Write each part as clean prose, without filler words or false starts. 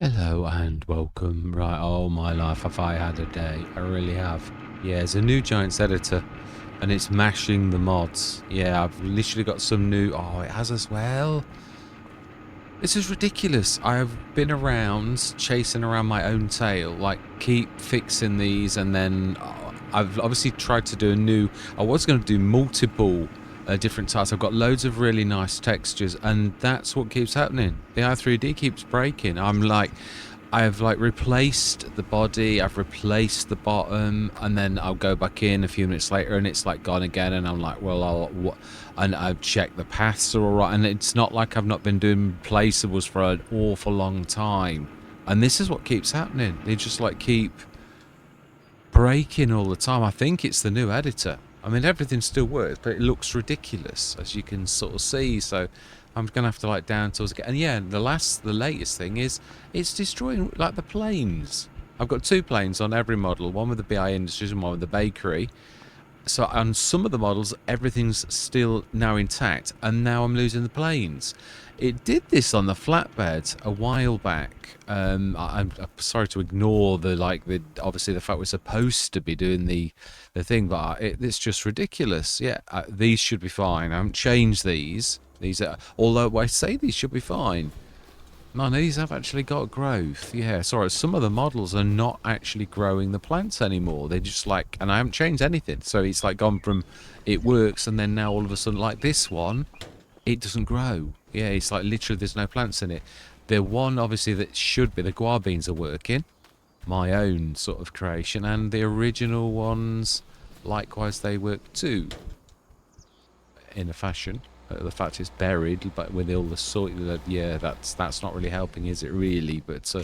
Hello and welcome. Right, oh my life, have I had a day. I really have. Yeah, it's a new Giants editor and it's mashing the mods. Yeah, I've literally got some new... Oh, it has as well. This is ridiculous. I've been around chasing around my own tail, like keep fixing these, and then I've obviously tried to do a new... I was going to do multiple different types. I've got loads of really nice textures, and that's what keeps happening. The i3D keeps breaking. I've like replaced the body, I've replaced the bottom, and then I'll go back in a few minutes later and it's like gone again, and I'm like, well, and I've checked the paths are all right, and it's not like I've not been doing replaceables for an awful long time, and this is what keeps happening. They just like keep breaking all the time. I think it's the new editor. I mean, everything still works, but it looks ridiculous, as you can sort of see. So I'm gonna have to like down tools again. And yeah, the latest thing is it's destroying like the planes. I've got two planes on every model, one with the BI Industries and one with the bakery. So on some of the models, everything's still now intact, and now I'm losing the planes. It did this on the flatbed a while back. I'm sorry to ignore obviously the fact we're supposed to be doing the thing, but it's just ridiculous. Yeah, these should be fine. I haven't changed these. Although I say these should be fine. No, these have actually got growth. Yeah, sorry, some of the models are not actually growing the plants anymore. They're just like, and I haven't changed anything. So it's like gone from it works, and then now all of a sudden, like this one, it doesn't grow. Yeah, it's like literally there's no plants in it. The one, obviously, that should be, the guava beans are working. My own sort of creation. And the original ones, likewise, they work too. In a fashion. The fact it's buried, but with all the soil, yeah, that's not really helping, is it really? But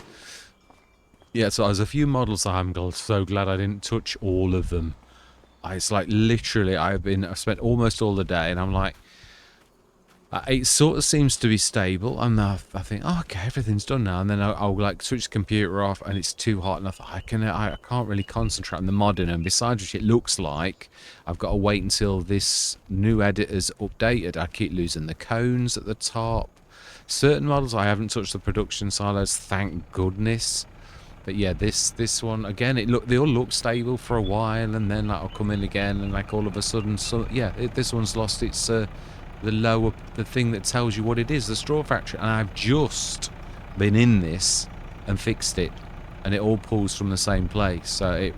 yeah, so there's a few models I'm so glad I didn't touch all of them. It's like literally I've spent almost all the day, and I'm like, it sort of seems to be stable, and I think, oh, okay, everything's done now, and then I'll like switch the computer off, and it's too hot, and I thought, I can't really concentrate on the modding, and besides which, it looks like I've got to wait until this new editor's updated. I keep losing the cones at the top. Certain models I haven't touched the production silos, thank goodness. But yeah, this one again, they all look stable for a while, and then that'll come in again, and like all of a sudden, so yeah, this one's lost its the thing that tells you what it is, the straw factory. And I've just been in this and fixed it, and it all pulls from the same place. So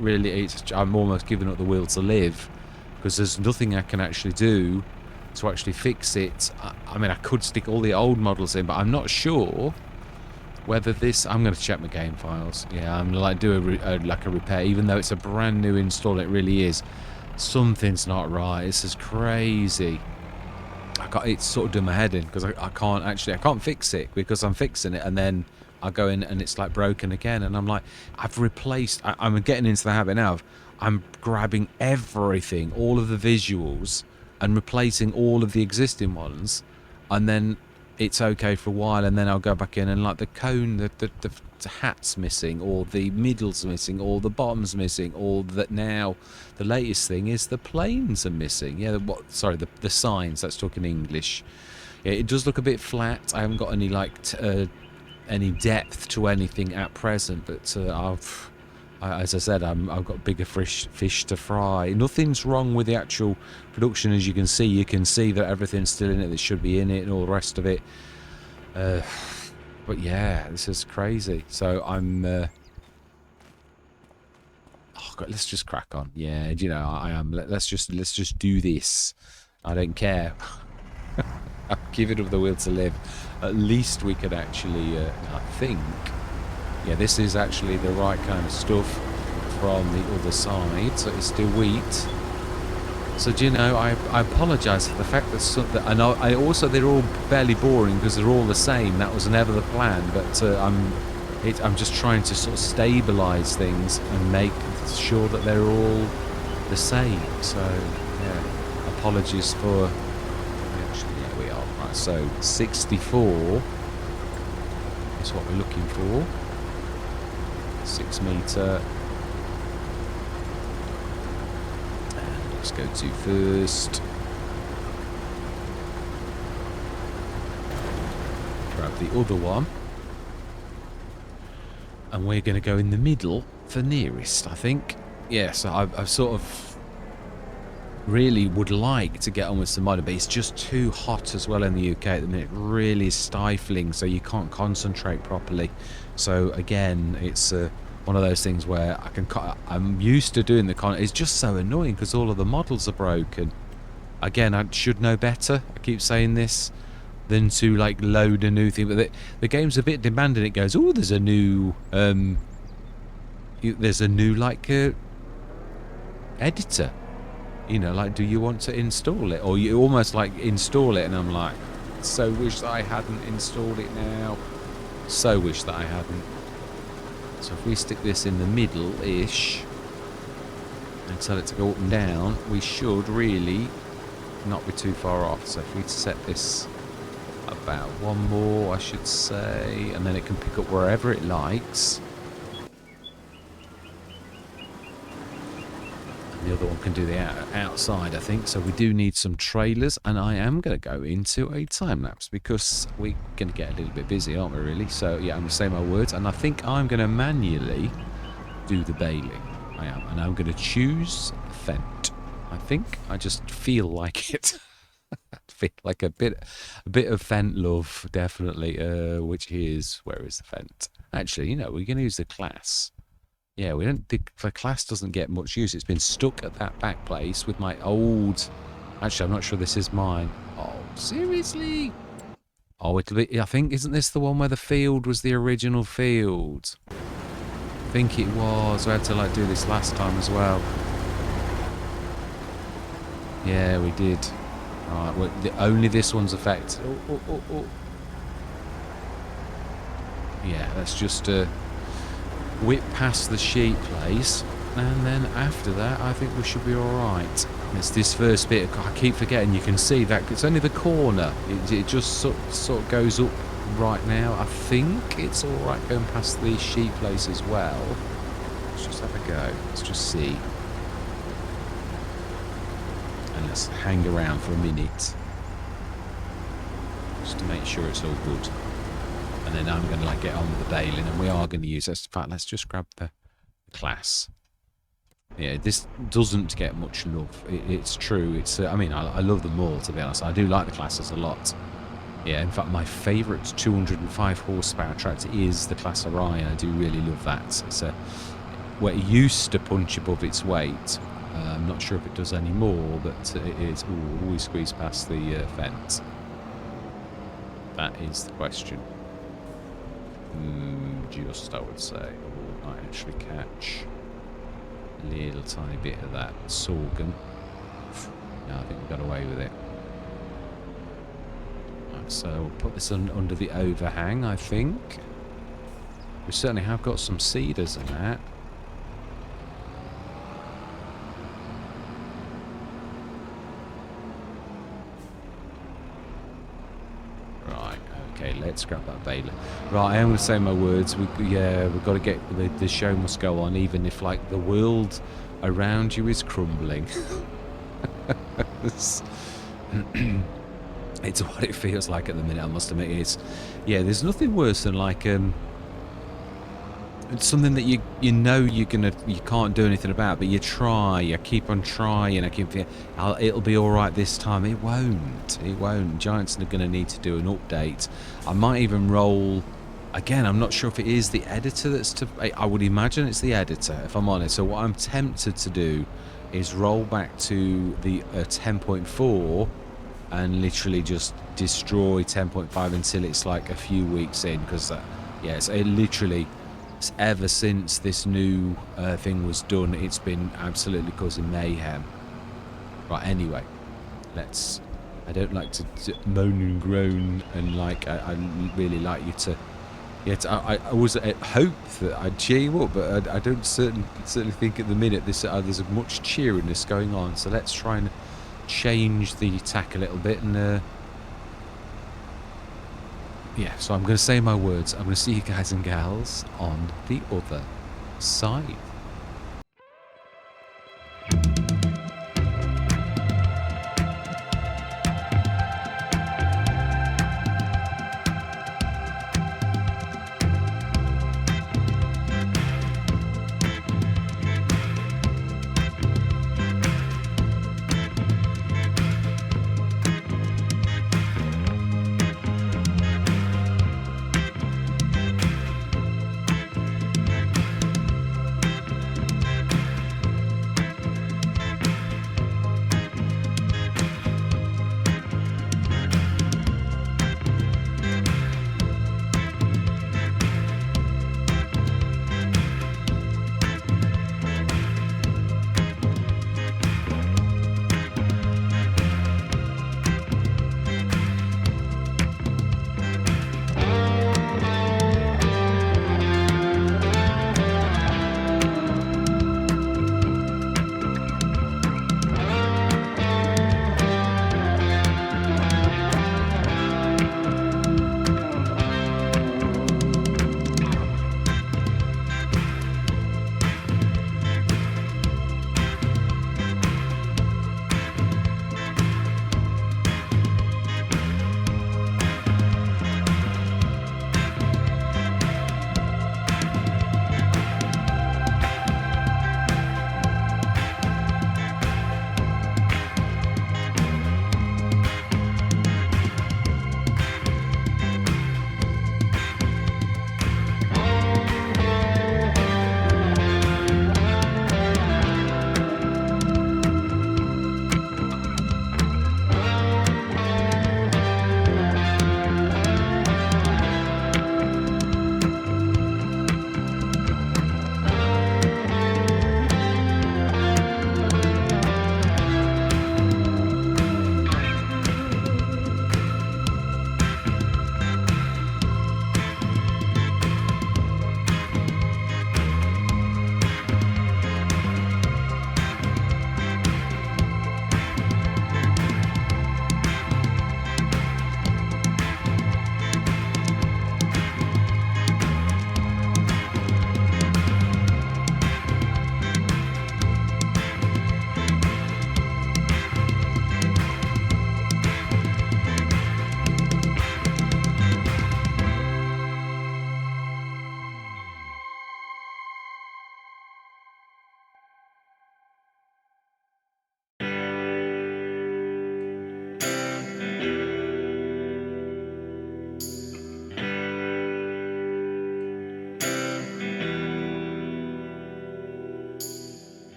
I'm almost giving up the will to live, because there's nothing I can actually do to actually fix it. I mean, I could stick all the old models in, but I'm not sure whether this... I'm going to check my game files. Yeah, I'm going to do a repair, even though it's a brand new install. It really is. Something's not right. This is crazy. It's sort of doing my head in, because I can't fix it, because I'm fixing it, and then I go in and it's like broken again, and I'm like, I'm getting into the habit now of I'm grabbing everything, all of the visuals, and replacing all of the existing ones, and then it's okay for a while, and then I'll go back in and like the cone, the hat's missing, or the middle's missing, or the bottom's missing, or that now the latest thing is the planes are missing. Yeah, the signs. That's talking English. Yeah, it does look a bit flat. I haven't got any any depth to anything at present, but as I said, I've got bigger fish to fry. Nothing's wrong with the actual production, as you can see. You can see that everything's still in it that should be in it, and all the rest of it. But yeah, this is crazy. So I'm... oh God, let's just crack on. Yeah, you know, I am. Let's just do this. I don't care. I'll give it up the will to live. At least we could actually, I think... Yeah, this is actually the right kind of stuff from the other side. So it's still wheat. So, do you know, I apologise for the fact that and I also, they're all fairly boring because they're all the same. That was never the plan, but I'm just trying to sort of stabilise things and make sure that they're all the same. So, yeah, apologies for... Actually, yeah, we are. Right, so 64 is what we're looking for. 6 metre. And let's go to first. Grab the other one. and we're going to go in the middle for nearest, I think. Yeah, so I've sort of really would like to get on with some modding, but it's just too hot as well in the UK at the minute. Really stifling, so you can't concentrate properly. So again, it's one of those things where I'm used to doing it's just so annoying because all of the models are broken. Again, I should know better. I keep saying this, than to like load a new thing. But the game's a bit demanding. It goes, oh, there's a new like editor. You know, like, do you want to install it? Or you almost like install it, and I'm like, so wish that I hadn't installed it now. So wish that I hadn't. So if we stick this in the middle-ish and tell it to go up and down, we should really not be too far off. So if we set this about one more, I should say, and then it can pick up wherever it likes. The other one can do the outside, I think. So we do need some trailers, and I am going to go into a time lapse because we're going to get a little bit busy, aren't we, really? So yeah, I'm going to say my words, and I think I'm going to manually do the baling. I am, and I'm going to choose Fent. I think I just feel like it. I feel like a bit of Fent love, definitely. Which is, where is the Fent? Actually, you know, we're going to use the class. Yeah, the class doesn't get much use. It's been stuck at that back place with my old... Actually, I'm not sure this is mine. Oh, seriously? Oh, it'll be... I think, isn't this the one where the field was the original field? I think it was. I had to, like, do this last time as well. Yeah, we did. Right, well, only this one's affected. Oh. Yeah, let's just... whip past the sheep place, and then after that I think we should be alright. It's this first bit, I keep forgetting, you can see that it's only the corner, it just sort of goes up right now. I think it's alright going past the sheep place as well. Let's just have a go, let's just see, and let's hang around for a minute just to make sure it's all good. And then I'm going to like get on with the baling, and we are going to use this. In fact, let's just grab the class. Yeah, this doesn't get much love. It's true. It's. I mean, I love them all, to be honest. I do like the classes a lot. Yeah, in fact, my favourite 205 horsepower tractor is the Class Orion. I do really love that. It's where it used to punch above its weight. I'm not sure if it does anymore, but it is. Ooh, we squeeze past the fence. That is the question. Just, I would say. Oh, I actually catch a little tiny bit of that sorghum. No, I think we got away with it. Right, so we'll put this under the overhang, I think. We certainly have got some cedars in that. Okay, let's grab that baler. Right, I am going to say my words. We've got to get... The show must go on, even if, like, the world around you is crumbling. It's what it feels like at the minute, I must admit. Yeah, there's nothing worse than, like... it's something that you know you can't do anything about, but you keep on trying. It'll be all right this time. It won't. Giants are going to need to do an update. I might even roll again. I'm not sure if it is the editor that's to. I would imagine it's the editor, if I'm honest. So what I'm tempted to do is roll back to the 10.4 and literally just destroy 10.5 until it's like a few weeks in, because ever since this new thing was done, it's been absolutely causing mayhem. Right, anyway, I don't like to moan and groan, and like I really like you to. I always hope that I'd cheer you up, but I don't certainly think at the minute there's much cheeriness going on. So let's try and change the tack a little bit, and yeah, so I'm going to say my words. I'm going to see you guys and gals on the other side.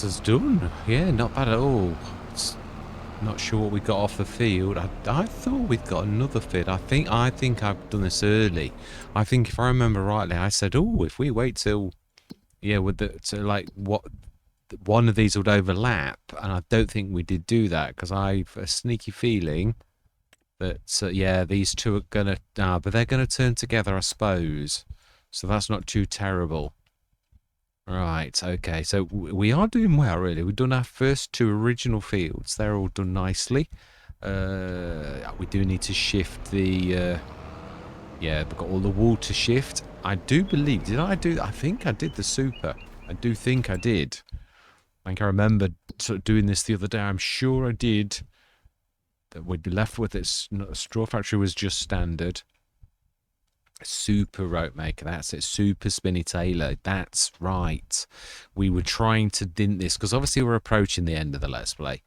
That's us done. Yeah, not bad at all. It's not sure what we got off the field. I thought we'd got another fit. I think I've done this early. I think if I remember rightly, I said, oh, if we wait till, yeah, with the, so like what, one of these would overlap, and I don't think we did do that because I've a sneaky feeling that, yeah, these two are gonna, but they're gonna turn together, I suppose. So that's not too terrible. Right, okay, so we are doing well, really. We've done our first two original fields. They're all done nicely. We do need to shift the, yeah, we've got all the wool to shift. I do believe, did I do, I think I did the super. I do think I did. I think I remember sort of doing this the other day. I'm sure I did. That we'd be left with it. Straw Factory was just standard. Super rope maker, that's it. Super spinny tailor, that's right. We were trying to dint this because obviously we're approaching the end of the Let's Play.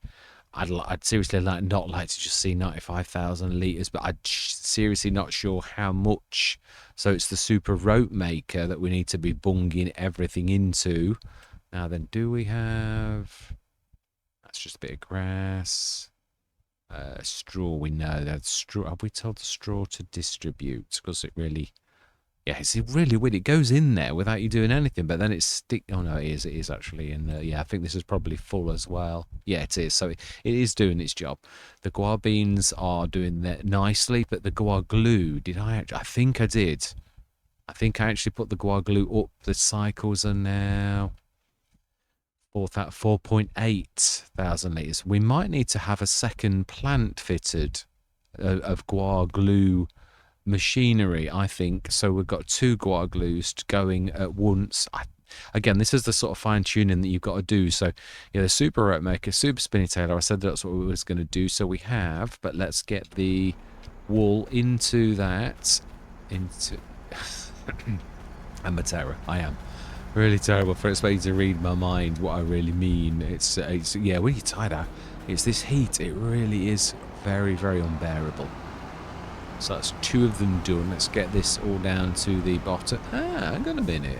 I'd seriously not like to just see 95,000 litres, but I'm seriously not sure how much. So it's the super rope maker that we need to be bunging everything into. Now then, do we have... That's just a bit of grass. Straw, we know that straw. Have we told the straw to distribute? Because it really, yeah, it's really weird. It goes in there without you doing anything, but then it's stick. Oh no, it is actually in there. Yeah, I think this is probably full as well. Yeah, it is. So it is doing its job. The guar beans are doing that nicely, but the guar glue, did I actually? I think I did. I think I actually put the guar glue up. The cycles are now 4.8 thousand litres. We might need to have a second plant fitted of guar glue machinery, I think. So we've got two guar glues going at once. Again, this is the sort of fine tuning that you've got to do. So, yeah, the super rope maker, super spinny tailor, I said that's what we was going to do. So we have, but let's get the wool into that. I'm a terror. I am. Really terrible for expecting to read my mind what I really mean. It's yeah, when you're tired out, it's this heat. It really is very, very unbearable. So that's two of them done. Let's get this all down to the bottom. Hang on a minute.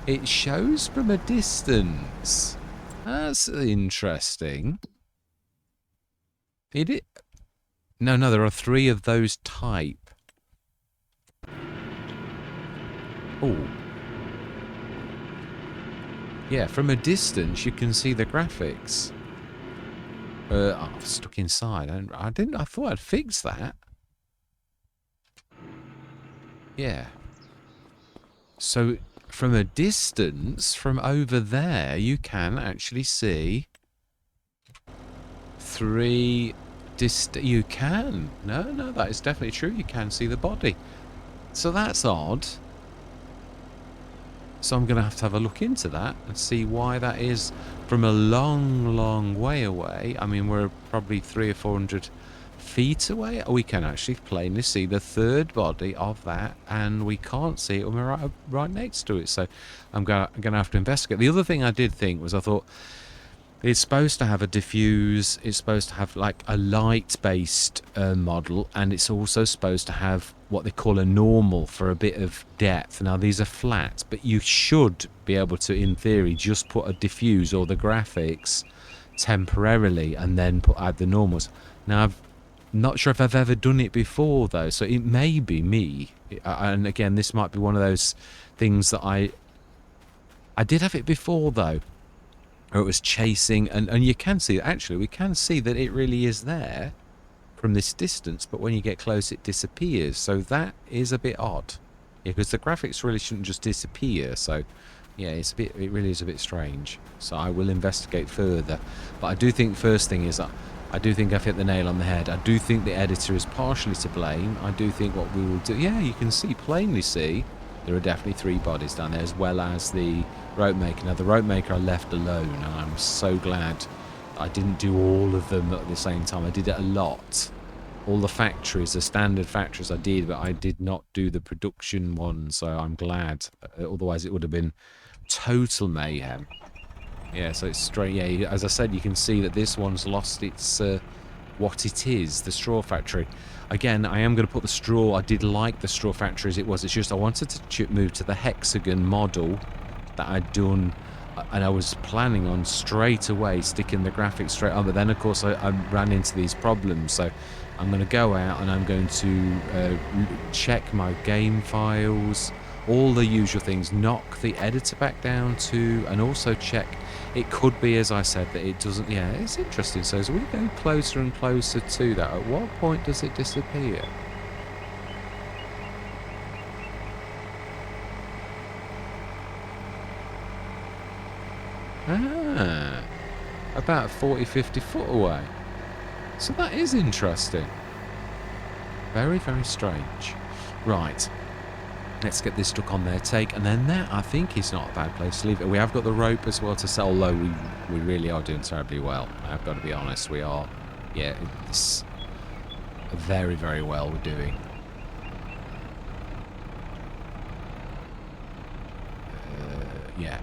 It shows from a distance. That's interesting. Did it? No, there are three of those type. Oh. Yeah, from a distance you can see the graphics. I'm stuck inside. I thought I'd fix that. Yeah. So from a distance, from over there, you can actually see three you can. No, that is definitely true. You can see the body. So that's odd. So I'm going to have a look into that and see why that is from a long, long way away. I mean, we're probably 300 or 400 feet away. We can actually plainly see the third body of that, and we can't see it when we're right next to it. So I'm going to have to investigate. The other thing I did think was I thought it's supposed to have a diffuse, it's supposed to have like a light-based model, and it's also supposed to have what they call a normal for a bit of depth. Now these are flat, but you should be able to, in theory, just put a diffuse or the graphics temporarily and then add the normals. Now I'm not sure if I've ever done it before though, so it may be me. And again, this might be one of those things that I did have it before though. Or it was chasing, and you can see, actually, we can see that it really is there from this distance, but when you get close, it disappears. So that is a bit odd. Yeah, because the graphics really shouldn't just disappear. So, yeah, it really is a bit strange. So I will investigate further. But I do think first thing is, I do think I've hit the nail on the head. I do think the editor is partially to blame. I do think what we will do, yeah, you can plainly see, there are definitely three bodies down there, as well as the rope maker. Now the rope maker I left alone, and I'm so glad I didn't do all of them at the same time. I did it a lot. All the factories, the standard factories I did, but I did not do the production ones, so I'm glad. Otherwise it would have been total mayhem. Yeah, so it's straight. Yeah, as I said, you can see that this one's lost its what it is, the straw factory. Again, I am going to put the straw. I did like the straw factory as it was. It's just I wanted to move to the hexagon model that I'd done and I was planning on straight away sticking the graphics straight on, but then of course I ran into these problems. So I'm going to go out and I'm going to check my game files, all the usual things, knock the editor back down to, and also check. It could be, as I said, that it doesn't. Yeah, it's interesting. So as we go closer and closer to that, at what point does it disappear? Ah, about 40, 50 foot away. So that is interesting. Very, very strange. Right. Let's get this stuck on there. Take, and then that, I think, is not a bad place to leave it. We have got the rope as well to sell, although we really are doing terribly well. I've got to be honest. We are, yeah, it's very, very well we're doing. Yeah,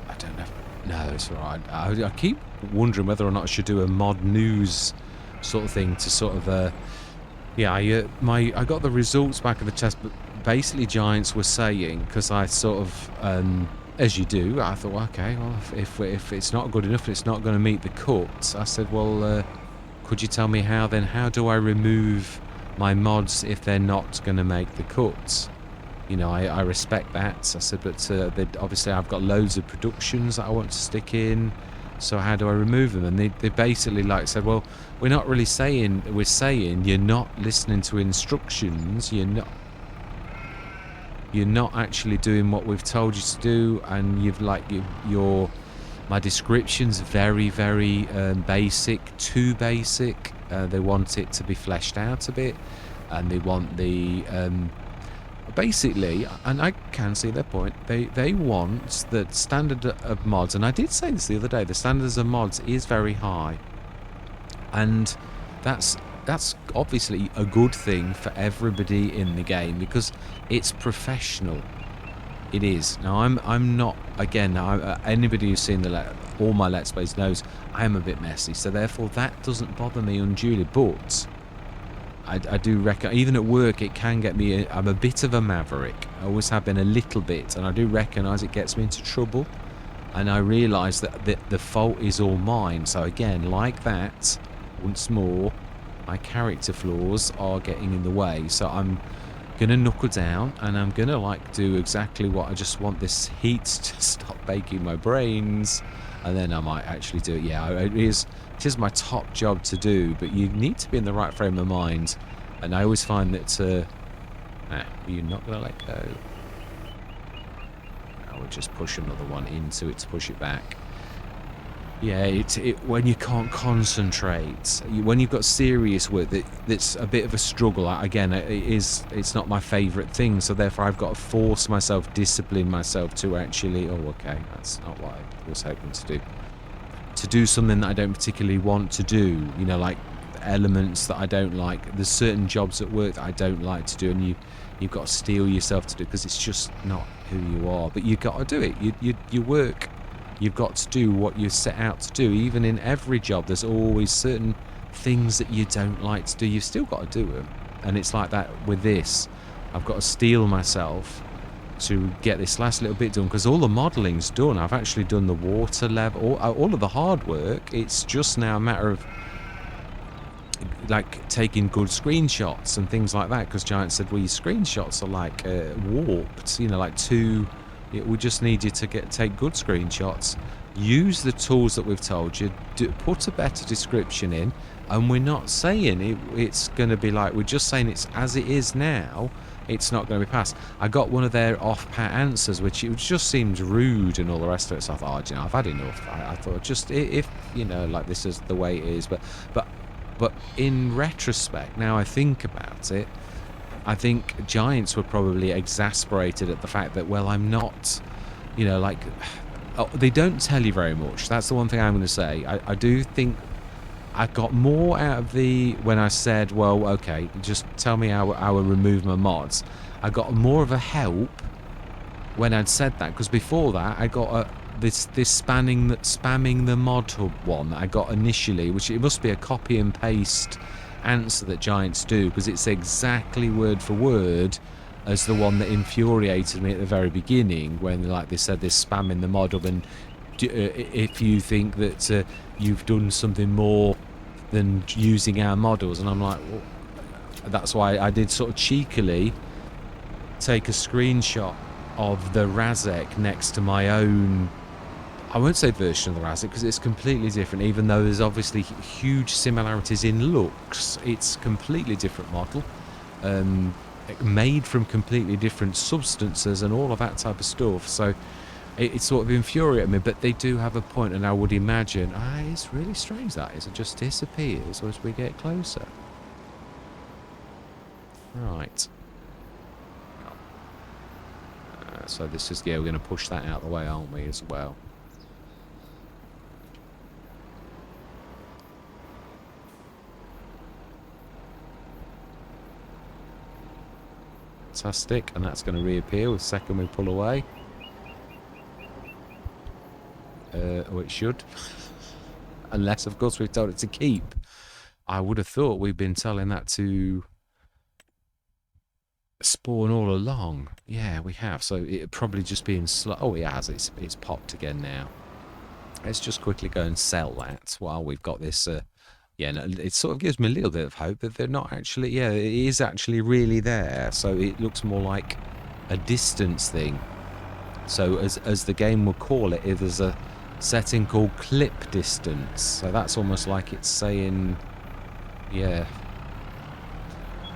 I don't know. No, it's all right. I keep wondering whether or not I should do a mod news sort of thing to sort of, yeah, I got the results back of the test, but basically Giants were saying, because I sort of, as you do, I thought, well, okay, well, if it's not good enough, it's not going to meet the cut. I said, well, could you tell me how then? How do I remove my mods if they're not going to make the cuts? You know, I respect that. I said, but obviously I've got loads of productions that I want to stick in. So how do I remove them? And they basically like said, well, we're not really saying, we're saying you're not listening to instructions. You're not actually doing what we've told you to do. And my description's very, very basic, too basic. They want it to be fleshed out a bit. And they want the... basically, and I can see their point, they want the standard of mods, and I did say this the other day, the standards of mods is very high, and that's obviously a good thing for everybody in the game because it's professional. It is. Now I'm not, again, anybody who's seen all my Let's Plays knows I am a bit messy, so therefore that doesn't bother me unduly, but I do reckon, even at work, it can get me. I'm a bit of a maverick. I always have been a little bit, and I do recognise it gets me into trouble. And I realise that the fault is all mine. So again, like that, once more, my character flaws are getting in the way. So I'm gonna knuckle down, and I'm gonna do exactly what I just want this heat to stop baking my brains, and then I might actually do it. Yeah, it is my top job to do, but you need to be in the right frame of mind. And I always find that you're not going to let go. I would just push another one into it to push it back. Yeah, when you can't concentrate, when you've got serious work that's a bit of a struggle. Again, it's not my favourite thing, so therefore I've got to force myself, discipline myself to actually. Oh, okay, that's not what I was hoping to do. To do something that I don't particularly want to do, you know, like elements that I don't like. There's certain jobs at work that I don't like to do, and you've got to steel yourself to do because it's just not who you are. But you've got to do it. You work. You've got to do what you set out to do. Even in every job, there's always certain things that you don't like to do. You've still got to do them, and it's like that with this. I've got to steel myself to get this last little bit done because all the modelling's done. I've actually done the water level, all of the hard work. It's just now a matter of like taking good screenshots and things like that, because Giant said, well, your screenshots are like warped, you know, like we just need you to take good screenshots, use the tools that we've told you, put a better description in, and we're not saying it's going to be like, we're just saying it's as it is now. It's not going to be passed. I got one of their off-pat answers, which it just seemed rude and all the rest of it. So I thought, you know, I've had enough. I thought, just if you know, like this is the way it is. But in retrospect, now I think about it, I think Giants were probably exasperated at the fact that, well, I'm not, you know, like, they don't tell you very much. That's the one thing I'm going to say. I do think I got more out of when I said, well, okay, just tell me how I will remove my mods. I got more of a help when I'd said that, because before that I got this spamming the mod hub one that I got initially, which it must be a copy and paste answer that Giants do, because it's exactly word for word as the one that infuriated me at the very beginning when they said this spamming the mod hub and if you think that you've done something more than using our models. And I'm like, well, that's why I did sort of cheekily take a screenshot of the Razek next to my own, I won't say version of the Razek because it's completely different, even though there's obviously huge similarities in looks. It's a completely different model, made from completely different substances and all of that type of stuff. So it sort of infuriated me, but they do have a point, and I would imagine, it's really strange that is, it just disappears as we get closer. Right. So this is, yeah, we're going to push that out of the way, aren't we, as well? Fantastic, and that's going to reappear the second we pull away. Oh, it should. Unless, of course, we've told it to keep. I would have thought we've been telling that to spawn all along. Yeah, we have. So it'd probably just be in slow. Oh, it has. It's popped again now. Let's just quickly go and sell that while we've got this. Yeah, no, it sort of gives me a little bit of hope that they're not actually. Yeah, it is actually really there. So it looks more like a distance thing. So as the game will call it, there's a setting called clip distance. So that's almost like it's saying, yeah.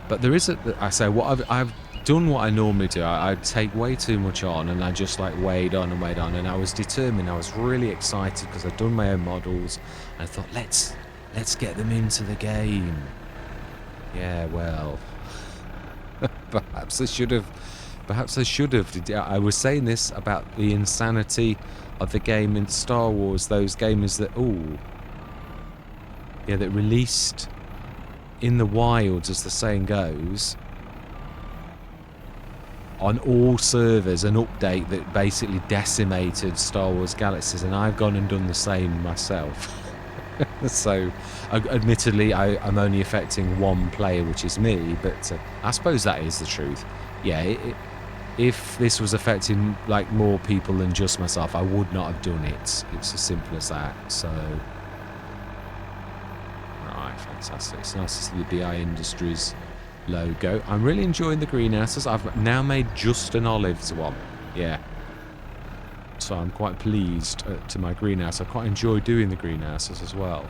But there is I say, what I've done what I normally do. I take way too much on, and I just like weighed on, and I was determined. I was really excited because I'd done my own models, and I thought, let's get them into the game. Yeah, well, perhaps I should have. Perhaps I should have. I was saying this about the insanity of the game in Star Wars. Those gamers that, that released in the wilds, as the saying goes, on all servers, an update that basically decimated Star Wars Galaxies, and I've gone and done the same myself. So, admittedly, I'm only affecting one player, which is me, but I suppose that is the truth. Yeah, if this was affecting like more people than just myself, I would not have done it. It's as simple as that. So, right, fantastic. It's nice to see the BI Industries logo. I'm really enjoying the greenhouses. I've now made just an olives one. Yeah. So I'm quite pleased to my greenhouse. I quite enjoy doing the greenhouses as well.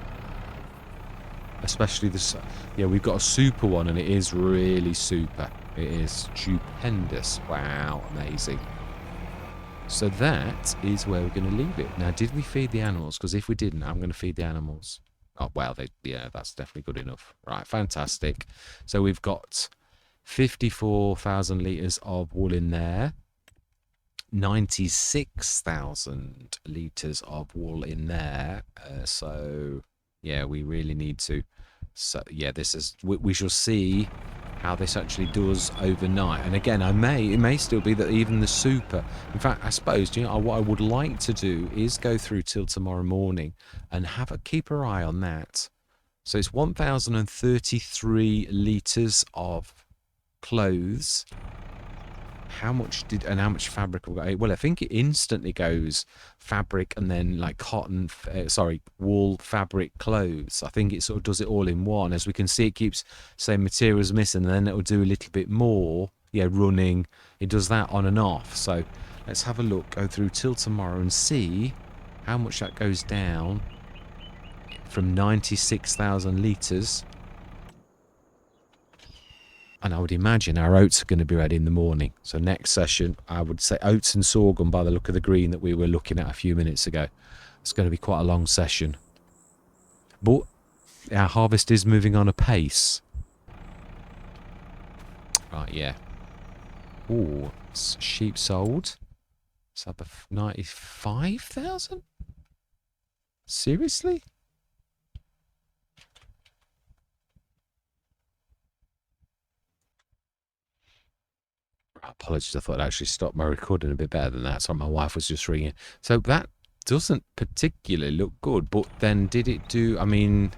Especially this, yeah, we've got a super one, and it is really super. It is stupendous. Wow, amazing. So that is where we're going to leave it. Now, did we feed the animals? Because if we didn't, I'm going to feed the animals. Oh, well, yeah, that's definitely good enough. Right, fantastic. So we've got 54,000 litres of wool in there. 96,000 litres of wool in there. So, yeah, we really need to. So, yeah, this is. We shall see how this actually does overnight. And again, it may still be that even the super. In fact, I suppose, what I would like to do is go through till tomorrow morning and keep an eye on that. So it's 1,033 litres of clothes. How much fabric have we got? Well, I think it instantly goes fabric and then like cotton, wool, fabric, clothes. I think it sort of does it all in one. As we can see, it keeps saying materials missing, and then it will do a little bit more. Yeah, running. It does that on and off. So let's have a look, go through till tomorrow and see how much that goes down from 96,000 litres. And I would imagine our oats are going to be ready in the morning. So next session, I would say oats and sorghum by the look of the green that we were looking at a few minutes ago. It's going to be quite a long session. But our harvest is moving on apace. Right, yeah. Ooh, sheep sold. It's up 95,000? Seriously? Apologies, I thought I'd actually stopped my recording a bit better than that. So my wife was just ringing. So that doesn't particularly look good. But then did it do... I mean,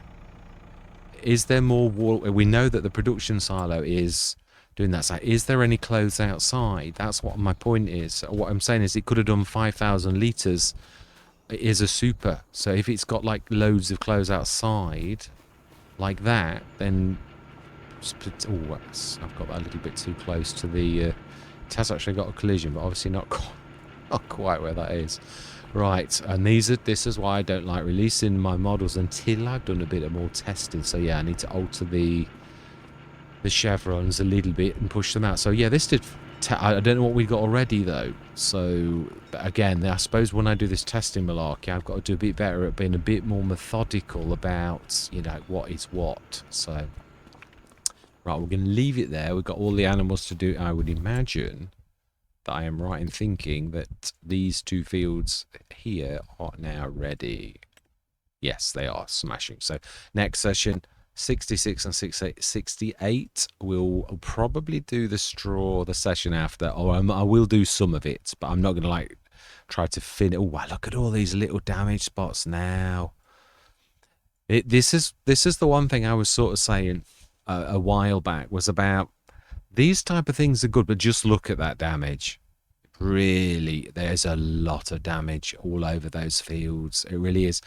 is there more wool? We know that the production silo is doing that. So is there any clothes outside? That's what my point is. What I'm saying is it could have done 5,000 litres it is a super. So if it's got like loads of clothes outside like that, then oh, I've got that a little bit too close to the. It has actually got a collision, but obviously not quite where that is. Right, and this is why I don't like releasing my models until I've done a bit of more testing. So yeah, I need to alter the chevrons a little bit and push them out. So yeah, this did. I don't know what we got already though. So again, I suppose when I do this testing malarkey, I've got to do a bit better at being a bit more methodical about, you know, what is what. So right, we're going to leave it there. We've got all the animals to do. I would imagine that I am right in thinking that these two fields here are now ready. Yes, they are smashing. So next session, 66 and 68, we'll probably do the straw the session after, or I will do some of it, but I'm not going to like try to finish. Oh, wow, look at all these little damage spots now. This is the one thing I was sort of saying a while back, was about these type of things are good, but just look at that damage. Really, there's a lot of damage all over those fields. It really is.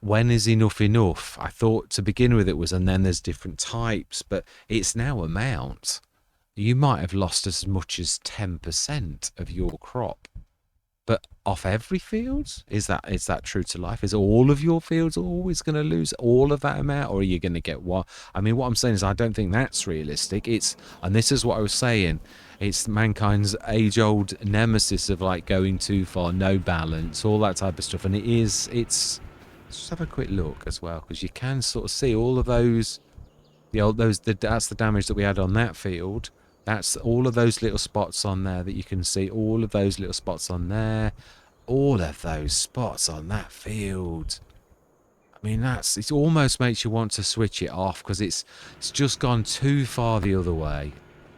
When is enough enough? I thought to begin with it was, and then there's different types, but it's now amount. You might have lost as much as 10% of your crop. But off every field? Is that true to life? Is all of your fields always going to lose all of that amount? Or are you going to get what? I mean, what I'm saying is I don't think that's realistic. And this is what I was saying. It's mankind's age-old nemesis of like going too far, no balance, all that type of stuff. And it's, let's just have a quick look as well, because you can sort of see all of those, that's the damage that we had on that field. That's all of those little spots on there that you can see, all of those little spots on there, all of those spots on that field. I mean, it almost makes you want to switch it off, because it's just gone too far the other way.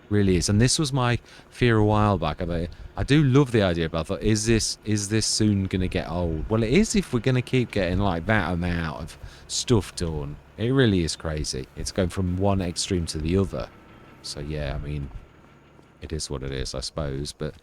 Really is. And this was my fear a while back. I do love the idea, but I thought, is this soon going to get old? Well, it is if we're going to keep getting like that amount of stuff done. It really is crazy. It's going from one extreme to the other. So yeah, I mean, it is what it is, I suppose. But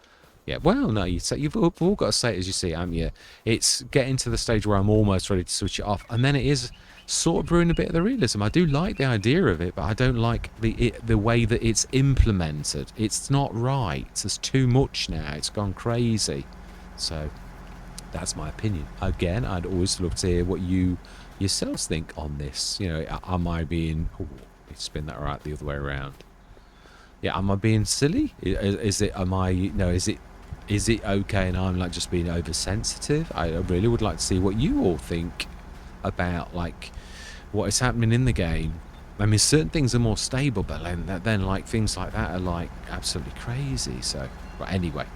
yeah, well, no, you've all got to say it as you see it, haven't you? It's getting to the stage where I'm almost ready to switch it off, and then it is sort of brewing a bit of the realism. I do like the idea of it, but I don't like the way that it's implemented. It's not right. There's too much now. It's gone crazy. So that's my opinion. Again, I'd always love to hear what you yourselves think on this. You know, am I being... Oh, let me spin that right the other way around. Yeah, am I being silly? Is it okay and I'm like just being oversensitive? I really would like to see what you all think about like what is happening in the game. I mean, certain things are more stable, but then like things like that are like absolutely crazy. So, but anyway,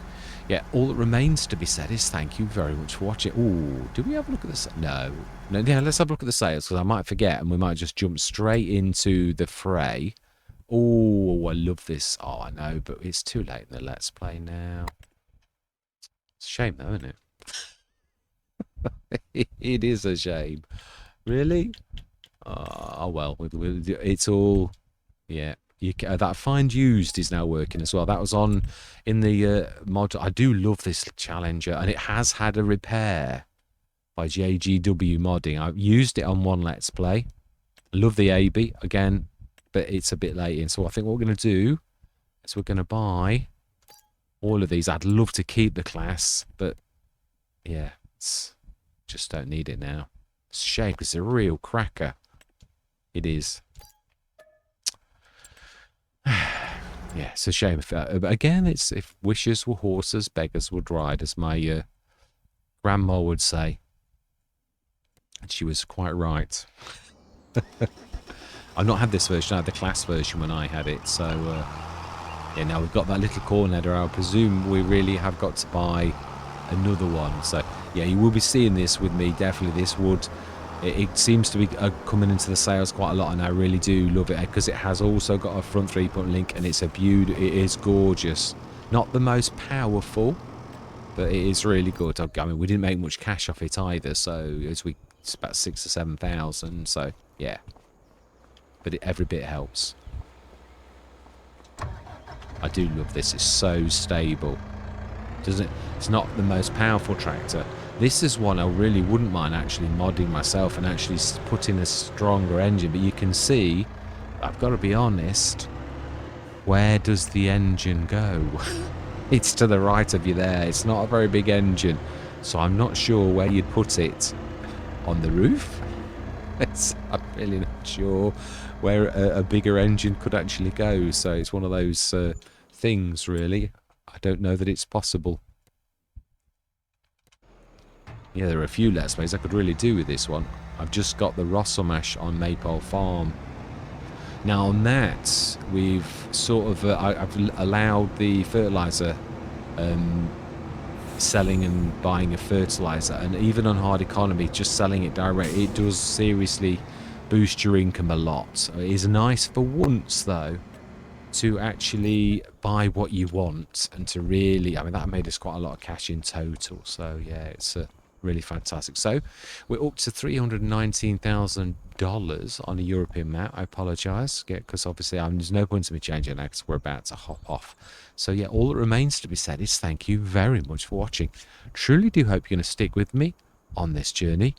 yeah, all that remains to be said is thank you very much for watching. Oh, do we have a look at this? No, yeah, let's have a look at the sales, because I might forget and we might just jump straight into the fray. Oh, I love this. Oh, I know, but it's too late in the Let's Play now. It's a shame, though, isn't it? It is a shame. Really? Oh, well, it's all... Yeah. That find used is now working as well. That was on in the mod. I do love this Challenger, and it has had a repair by JGW Modding. I've used it on one Let's Play. I love the AB. Again, but it's a bit late in. So I think what we're going to do is we're going to buy all of these. I'd love to keep the class, but yeah, just don't need it now. It's a shame, because it's a real cracker. It is. Yeah, it's a shame. But again, if wishes were horses, beggars would ride, as my grandma would say. And she was quite right. I've not had this version. I had the class version when I had it. So, yeah, now we've got that little corn header. I presume we really have got to buy another one. So, yeah, you will be seeing this with me. Definitely this would... It seems to be coming into the sales quite a lot, and I really do love it, because it has also got a front 3-point link, and it's a beauty. It is gorgeous. Not the most powerful, but it is really good. I mean, we didn't make much cash off it either, so it's about 6,000 or 7,000. So, yeah. But every bit helps. I do love this. It's so stable. Doesn't it? It's not the most powerful tractor, This is one I really wouldn't mind actually modding myself and actually putting a stronger engine. But you can see, I've got to be honest, where does the engine go? It's to the right of you there. It's not a very big engine. So I'm not sure where you'd put it. On the roof? I'm really not sure where a bigger engine could actually go. So it's one of those things, really. I don't know that it's possible. Yeah, there are a few Let's Plays I could really do with this one. I've just got the Rosselmash on Maypole Farm. Now on that, we've sort of, I've allowed the fertiliser selling and buying a fertiliser, and even on hard economy, just selling it direct, it does seriously boost your income a lot. It is nice for once, though, to actually buy what you want and to really, I mean, that made us quite a lot of cash in total. So yeah, it's really fantastic. So we're up to $319,000 on a European map. I apologise, because obviously there's no point in me changing that because we're about to hop off. So yeah, all that remains to be said is thank you very much for watching. Truly do hope you're going to stick with me on this journey.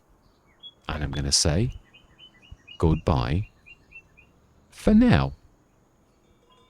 And I'm going to say goodbye for now.